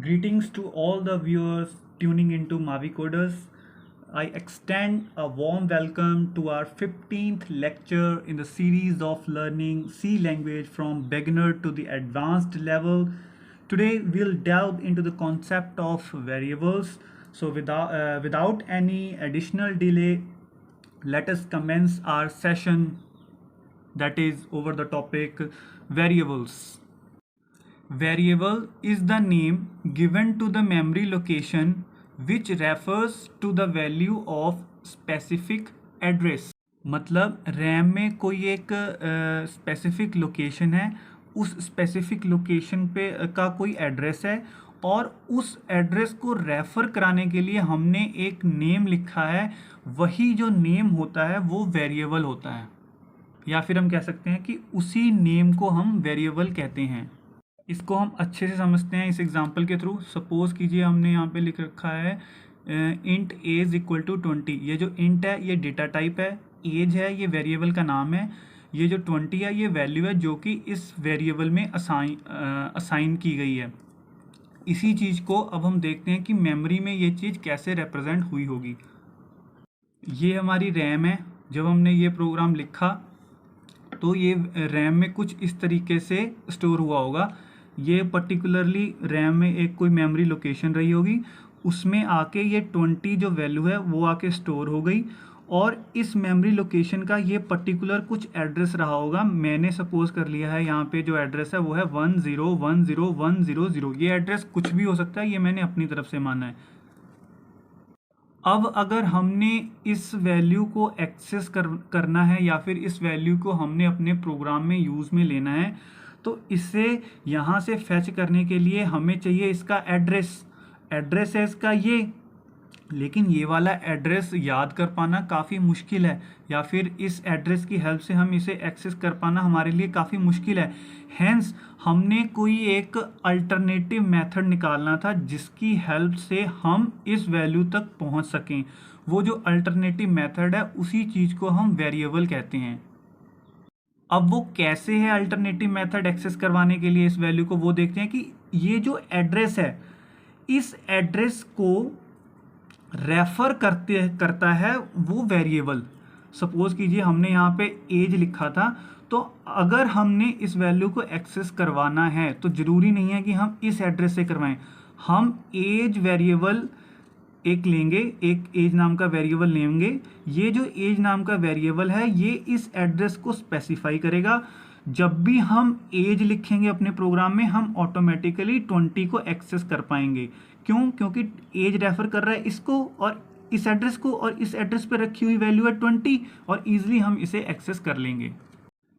Greetings to all the viewers tuning into Mavi Coders. I extend a warm welcome to our 15th lecture in the series of learning C language from beginner to the advanced level. Today we'll delve into the concept of variables. So without any additional delay, let us commence our session, that is over the topic variables. Variable is the name given to the memory location which refers to the value of specific address. मतलब RAM में कोई एक specific location है, उस specific location पे का कोई address है और उस एड्रेस को रेफ़र कराने के लिए हमने एक नेम लिखा है. वही जो नेम होता है वो वेरिएबल होता है, या फिर हम कह सकते हैं कि उसी नेम को हम वेरिएबल कहते हैं. इसको हम अच्छे से समझते हैं इस एग्जांपल के थ्रू. सपोज कीजिए हमने यहाँ पे लिख रखा है इंट एज इक्वल टू 20. ये जो इंट है ये डेटा टाइप है, एज है ये वेरिएबल का नाम है, ये जो 20 है ये वैल्यू है जो कि इस वेरिएबल में असाइन की गई है. इसी चीज़ को अब हम देखते हैं कि मेमोरी में ये चीज़ कैसे रिप्रेजेंट हुई होगी. ये हमारी रैम है. जब हमने ये प्रोग्राम लिखा तो ये रैम में कुछ इस तरीके से स्टोर हुआ होगा. ये पर्टिकुलरली रैम में एक कोई मेमोरी लोकेशन रही होगी, उसमें आके ये 20 जो वैल्यू है वो आके स्टोर हो गई और इस मेमोरी लोकेशन का ये पर्टिकुलर कुछ एड्रेस रहा होगा. मैंने सपोज कर लिया है यहाँ पे जो एड्रेस है वो है 10100100. ये एड्रेस कुछ भी हो सकता है, ये मैंने अपनी तरफ से माना है. अब अगर हमने इस वैल्यू को एक्सेस करना है या फिर इस वैल्यू को हमने अपने प्रोग्राम में यूज़ में लेना है, तो इसे यहाँ से फैच करने के लिए हमें चाहिए इसका एड्रेस है इसका ये. लेकिन ये वाला एड्रेस याद कर पाना काफ़ी मुश्किल है, या फिर इस एड्रेस की हेल्प से हम इसे एक्सेस कर पाना हमारे लिए काफ़ी मुश्किल है. हैंस हमने कोई एक अल्टरनेटिव मेथड निकालना था जिसकी हेल्प से हम इस वैल्यू तक पहुंच सकें. वो जो अल्टरनेटिव मेथड है उसी चीज़ को हम वेरिएबल कहते हैं. अब वो कैसे है अल्टरनेटिव मेथड एक्सेस करवाने के लिए इस वैल्यू को, वो देखते हैं कि ये जो एड्रेस है इस एड्रेस को रेफर करता है वो वेरिएबल. सपोज कीजिए हमने यहाँ पे एज लिखा था, तो अगर हमने इस वैल्यू को एक्सेस करवाना है तो ज़रूरी नहीं है कि हम इस एड्रेस से करवाएं. हम एज वेरिएबल एक लेंगे, एक एज नाम का वेरिएबल लेंगे. ये जो एज नाम का वेरिएबल है ये इस एड्रेस को स्पेसिफाई करेगा. जब भी हम एज लिखेंगे अपने प्रोग्राम में हम ऑटोमेटिकली 20 को एक्सेस कर पाएंगे. क्यों? क्योंकि एज रेफर कर रहा है इसको और इस एड्रेस को, और इस एड्रेस पर रखी हुई वैल्यू है 20 और ईजिली हम इसे एक्सेस कर लेंगे.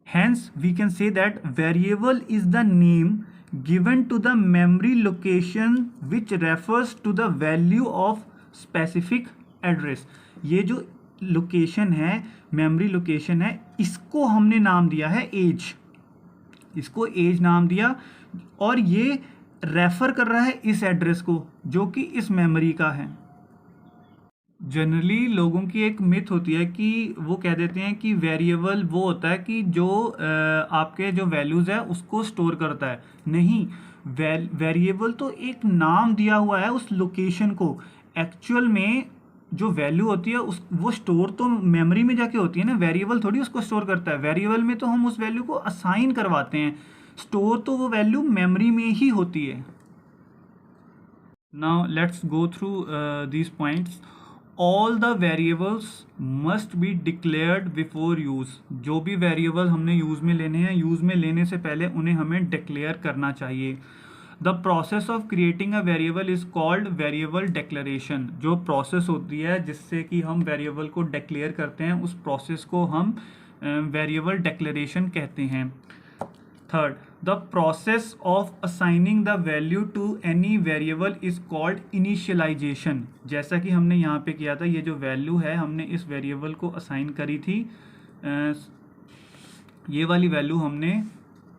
Hence we can say that variable is the name given to the memory location which refers to the value of specific address. ये जो लोकेशन है, मेमोरी लोकेशन है, इसको हमने नाम दिया है एज. इसको एज नाम दिया और ये रेफर कर रहा है इस एड्रेस को जो कि इस मेमोरी का है. जनरली लोगों की एक मिथ होती है कि वो कह देते हैं कि वेरिएबल वो होता है कि जो आपके जो वैल्यूज़ है उसको स्टोर करता है. नहीं, वेरिएबल तो एक नाम दिया हुआ है उस लोकेशन को. एक्चुअल में जो वैल्यू होती है उस वो स्टोर तो मेमोरी में जाके होती है ना. वेरिएबल थोड़ी उसको स्टोर करता है. वेरिएबल में तो हम उस वैल्यू को असाइन करवाते हैं, स्टोर तो वो वैल्यू मेमोरी में ही होती है. Now let's go through these points. All the variables must be declared before use. जो भी वेरिएबल हमने यूज़ में लेने हैं, यूज़ में लेने से पहले उन्हें हमें डिक्लेयर करना चाहिए. The process of creating a variable is called variable declaration. जो प्रोसेस होती है जिससे कि हम वेरिएबल को डिक्लेयर करते हैं उस प्रोसेस को हम वेरिएबल डिक्लेरेशन कहते हैं. Third, the process of assigning the value to any variable is called initialisation. जैसा कि हमने यहाँ पे किया था, ये जो वैल्यू है हमने इस वेरिएबल को असाइन करी थी, ये वाली वैल्यू हमने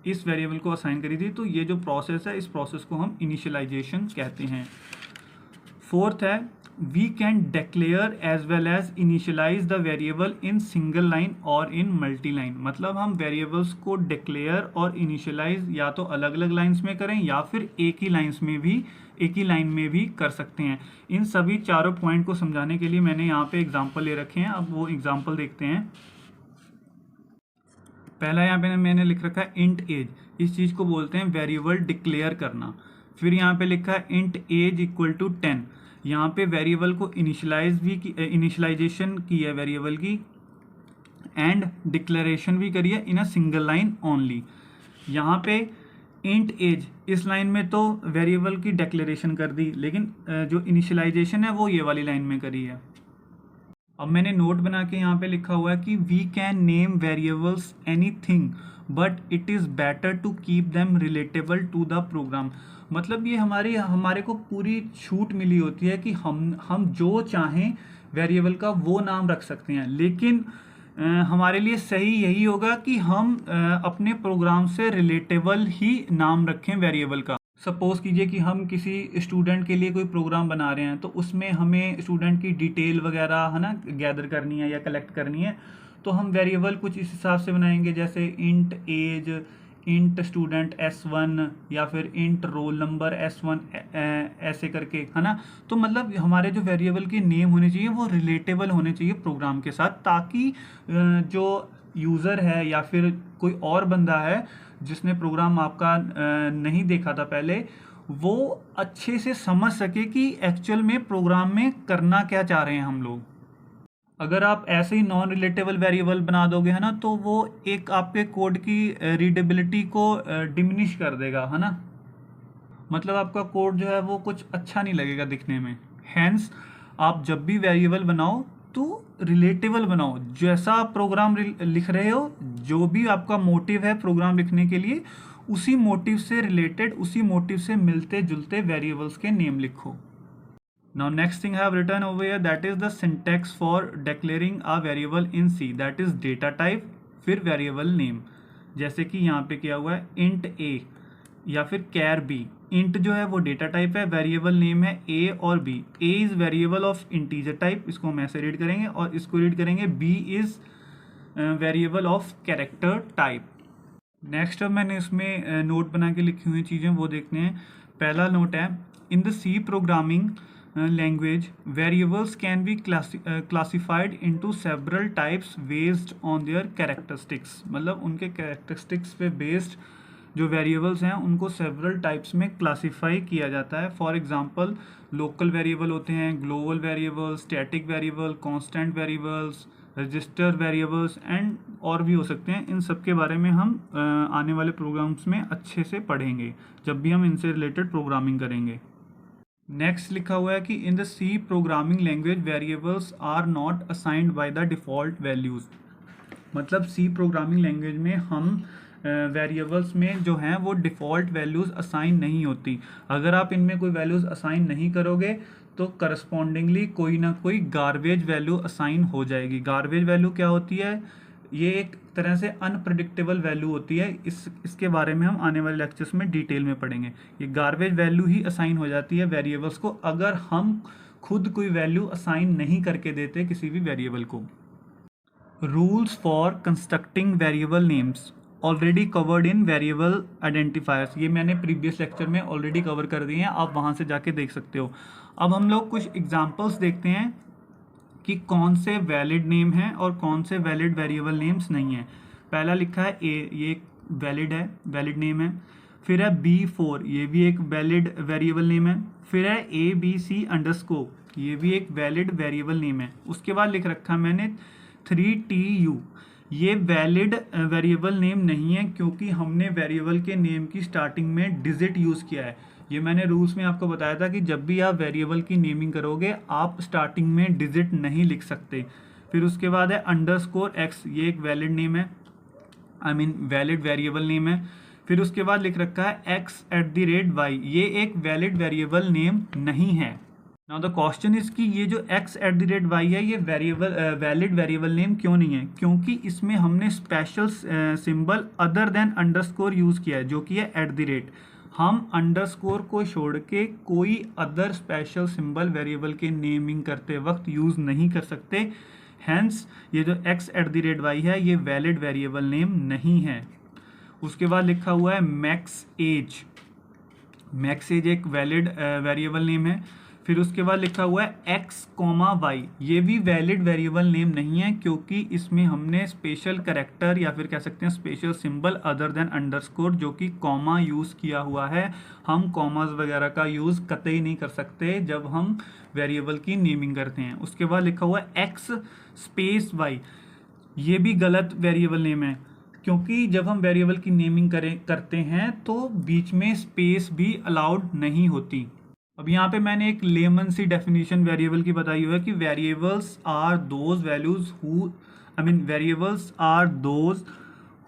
इस वेरिएबल को असाइन करी थी. तो ये जो प्रोसेस है इस प्रोसेस को हम इनिशियलाइजेशन कहते हैं. फोर्थ है we can declare as well as initialize the variable in single line और in multi line। मतलब हम वेरिएबल्स को डिक्लेयर और इनिशियलाइज या तो अलग अलग लाइंस में करें या फिर एक ही लाइन में भी कर सकते हैं। इन सभी चारों पॉइंट को समझाने के लिए मैंने यहाँ पे एग्जांपल ले रखे हैं। अब वो एग्जांपल देखते हैं। पहला यहाँ पे मैंने लिख रखा है इंट एज। इस चीज़ को बोलते हैं वेरिएबल डिक्लेयर करना। फिर यहाँ पे लिखा है इंट एज इक्वल टू 10। यहाँ पे वेरिएबल को इनिशियलाइजेशन की है वेरिएबल की, एंड डिक्लेरेशन भी करी है इन अ सिंगल लाइन ओनली। यहाँ पे इंट एज इस लाइन में तो वेरिएबल की डिक्लेरेशन कर दी, लेकिन जो इनिशियलाइजेशन है वो ये वाली लाइन में करी है। अब मैंने नोट बना के यहाँ पे लिखा हुआ है कि we can name variables anything but it is better to keep them relatable to the program. मतलब ये हमारे को पूरी छूट मिली होती है कि हम जो चाहें वेरिएबल का वो नाम रख सकते हैं, लेकिन हमारे लिए सही यही होगा कि हम अपने प्रोग्राम से रिलेटेबल ही नाम रखें वेरिएबल का। सपोज़ कीजिए कि हम किसी स्टूडेंट के लिए कोई प्रोग्राम बना रहे हैं, तो उसमें हमें स्टूडेंट की डिटेल वगैरह है ना गैदर करनी है या कलेक्ट करनी है, तो हम वेरिएबल कुछ इस हिसाब से बनाएंगे, जैसे int as, int student S1 या फिर इंट रोल नंबर S1 ऐसे करके, है ना। तो मतलब हमारे जो वेरिएबल के नेम होने चाहिए वो रिलेटेबल होने चाहिए प्रोग्राम के साथ, ताकि जो यूज़र है या फिर कोई और बंदा है जिसने प्रोग्राम आपका नहीं देखा था पहले, वो अच्छे से समझ सके कि एक्चुअल में प्रोग्राम में करना क्या चाह रहे हैं हम लोग। अगर आप ऐसे ही नॉन रिलेटेबल वेरिएबल बना दोगे, है ना, तो वो एक आपके कोड की रीडेबिलिटी को डिमिनिश कर देगा, है ना। मतलब आपका कोड जो है वो कुछ अच्छा नहीं लगेगा दिखने में। हैंस आप जब भी वेरिएबल बनाओ तो रिलेटेबल बनाओ। जैसा आप प्रोग्राम लिख रहे हो, जो भी आपका मोटिव है प्रोग्राम लिखने के लिए, उसी मोटिव से रिलेटेड, उसी मोटिव से मिलते जुलते वेरिएबल्स के नेम लिखो। Now next thing I have written over here, that is the syntax for declaring a variable in C, that is data type फिर variable name। जैसे कि यहाँ पे क्या हुआ है int a या फिर char b। int जो है वो data type है, variable name है a और b। a is variable of integer type, इसको हम ऐसे रीड करेंगे, और इसको रीड करेंगे b is variable of character type। Next अब मैंने इसमें नोट बना के लिखी हुई चीज़ें वो देखते हैं। पहला नोट है, इन the C programming language variables can be classified into several types based on their characteristics। मतलब उनके characteristics पे based जो variables हैं उनको several types में classify किया जाता है। For example local variable होते हैं, global variables, static variable, constant variables, register variables and और भी हो सकते हैं। इन सब के बारे में हम आने वाले प्रोग्राम्स में अच्छे से पढ़ेंगे जब भी हम इनसे रिलेटेड प्रोग्रामिंग करेंगे। नेक्स्ट लिखा हुआ है कि in the C programming language variables are not assigned by the default values. मतलब C प्रोग्रामिंग लैंग्वेज में हम वेरिएबल्स में जो हैं वो डिफ़ॉल्ट वैल्यूज़ असाइन नहीं होती। अगर आप इनमें कोई वैल्यूज़ असाइन नहीं करोगे तो करस्पॉन्डिंगली कोई ना कोई गार्बेज वैल्यू असाइन हो जाएगी। गार्बेज वैल्यू क्या होती है? ये एक तरह से अनप्रेडिक्टेबल वैल्यू होती है। इसके बारे में हम आने वाले लेक्चर्स में डिटेल में पढ़ेंगे। ये गार्बेज वैल्यू ही असाइन हो जाती है वेरिएबल्स को अगर हम खुद कोई वैल्यू असाइन नहीं करके देते किसी भी वेरिएबल को। Rules for constructing variable names already covered in variable identifiers. ये मैंने प्रीवियस लेक्चर में ऑलरेडी कवर कर दिए हैं, आप वहाँ से जाके देख सकते हो। अब हम लोग कुछ एग्जाम्पल्स देखते हैं कि कौन से वैलिड नेम हैं और कौन से वैलिड वेरिएबल नेम्स नहीं हैं। पहला लिखा है ए, ये एक वैलिड है, वैलिड नेम है। फिर है B4, ये भी एक वैलिड वेरिएबल नेम है। फिर है ABC अंडरस्कोर, ये भी एक वैलिड वेरिएबल नेम है। उसके बाद लिख रखा है मैंने 3TU, ये वैलिड वेरिएबल नेम नहीं है क्योंकि हमने वेरिएबल के नेम की स्टार्टिंग में डिजिट यूज़ किया है। ये मैंने रूल्स में आपको बताया था कि जब भी आप वेरिएबल की नेमिंग करोगे आप स्टार्टिंग में डिजिट नहीं लिख सकते। फिर उसके बाद है _x, ये एक वैलिड नेम है, वैलिड वेरिएबल नेम है। फिर उसके बाद लिख रखा है x@y, ये एक वैलिड वेरिएबल नेम नहीं है। नाउ द क्वेश्चन इज कि ये जो x@y है ये वैलिड वेरिएबल नेम क्यों नहीं है? क्योंकि इसमें हमने special symbol other than underscore use किया है जो कि है @ हम अंडरस्कोर को छोड़ के कोई अदर स्पेशल सिंबल वेरिएबल के नेमिंग करते वक्त यूज़ नहीं कर सकते। हैंस ये जो x@y है ये वैलिड वेरिएबल नेम नहीं है। उसके बाद लिखा हुआ है मैक्स एज। मैक्स एज एक वैलिड वेरिएबल नेम है। फिर उसके बाद लिखा हुआ है x, y, ये भी वैलिड वेरिएबल नेम नहीं है क्योंकि इसमें हमने स्पेशल कैरेक्टर या फिर कह सकते हैं special symbol other than underscore जो कि कॉमा यूज़ किया हुआ है। हम कॉमास वगैरह का यूज़ कतई नहीं कर सकते जब हम वेरिएबल की नेमिंग करते हैं। उसके बाद लिखा हुआ है x, y, ये भी गलत वेरिएबल नेम है क्योंकि जब हम वेरिएबल की नेमिंग करते हैं तो बीच में स्पेस भी अलाउड नहीं होती। अब यहाँ पे मैंने एक लेमन सी डेफिनेशन वेरिएबल की बताई हुई है कि variables are those values variables are those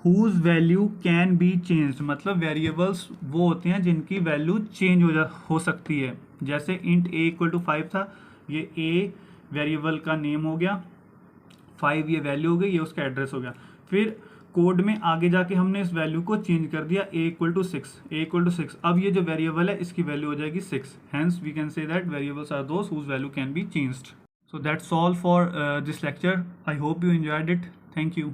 whose value can be changed. मतलब वेरिएबल्स वो होते हैं जिनकी वैल्यू चेंज हो सकती है। जैसे इंट a=5 था, ये a वेरिएबल का नेम हो गया, 5 ये वैल्यू हो गई, ये उसका एड्रेस हो गया। फिर कोड में आगे जाके हमने इस वैल्यू को चेंज कर दिया a=6। अब ये जो वेरिएबल है इसकी वैल्यू हो जाएगी 6। Hence we can say that variables are those whose value can be changed. So that's all for this lecture. I hope you enjoyed it. Thank you.